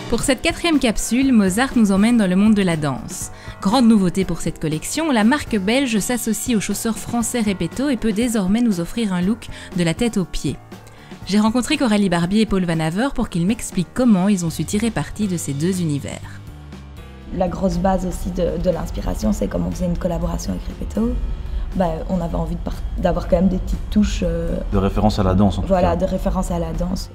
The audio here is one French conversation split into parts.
Pour cette 4e capsule, Mozart nous emmène dans le monde de la danse. Grande nouveauté pour cette collection, la marque belge s'associe au chausseur français Repetto et peut désormais nous offrir un look de la tête aux pieds. J'ai rencontré Coralie Barbier et Paul Van Haver pour qu'ils m'expliquent comment ils ont su tirer parti de ces deux univers. La grosse base aussi de l'inspiration, c'est comme on faisait une collaboration avec Repetto, on avait envie d'avoir quand même des petites touches... de référence à la danse en tout cas. Voilà, de référence à la danse.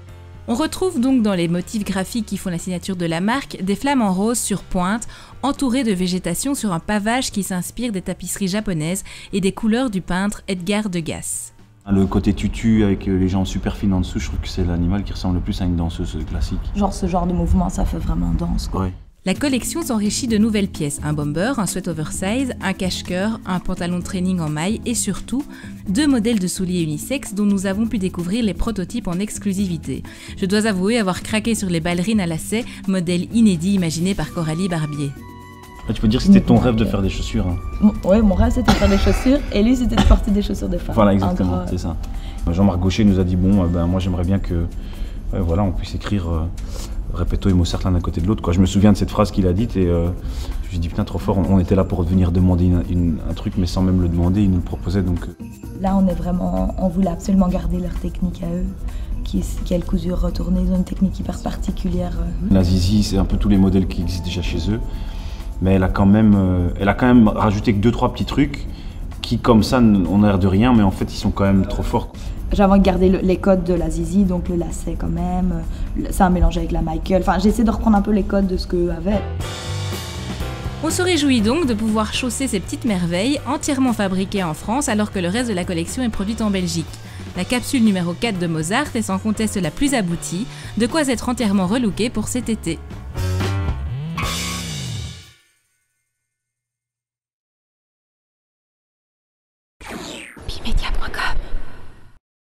On retrouve donc dans les motifs graphiques qui font la signature de la marque des flammes en rose sur pointe, entourées de végétation sur un pavage qui s'inspire des tapisseries japonaises et des couleurs du peintre Edgar Degas. Le côté tutu avec les jambes super fines en dessous, je trouve que c'est l'animal qui ressemble le plus à une danseuse classique. Genre ce genre de mouvement, ça fait vraiment danse, quoi. Ouais. La collection s'enrichit de nouvelles pièces, un bomber, un sweat oversize, un cache-cœur, un pantalon de training en maille et surtout 2 modèles de souliers unisexes dont nous avons pu découvrir les prototypes en exclusivité. Je dois avouer avoir craqué sur les ballerines à lacets, modèle inédit imaginé par Coralie Barbier. Tu peux dire que c'était ton rêve de faire des chaussures. Hein. Ouais, mon rêve c'était de faire des chaussures et lui c'était de porter des chaussures de femme. Voilà, exactement, c'est ça. Jean-Marc Gaucher nous a dit bon, moi j'aimerais bien que on puisse écrire Repetto et Mozart l'un à côté de l'autre. Je me souviens de cette phrase qu'il a dite et je me suis dit putain trop fort, on était là pour venir demander un truc mais sans même le demander, il nous le proposait donc. Là on voulait absolument garder leur technique à eux. Qui est le cousure retourné, ils ont une technique hyper particulière. La Zizi, c'est un peu tous les modèles qui existent déjà chez eux. Mais elle a quand même rajouté que 2-3 petits trucs qui, comme ça, ont l'air de rien, mais en fait, ils sont quand même trop forts. J'ai envie de garder les codes de la Zizi, donc le lacet quand même. C'est un mélange avec la Michael. Enfin, j'essaie de reprendre un peu les codes de ce qu'eux avaient. On se réjouit donc de pouvoir chausser ces petites merveilles entièrement fabriquées en France alors que le reste de la collection est produite en Belgique. La capsule numéro 4 de Mozart est sans conteste la plus aboutie, de quoi être entièrement relookée pour cet été. Bimedia.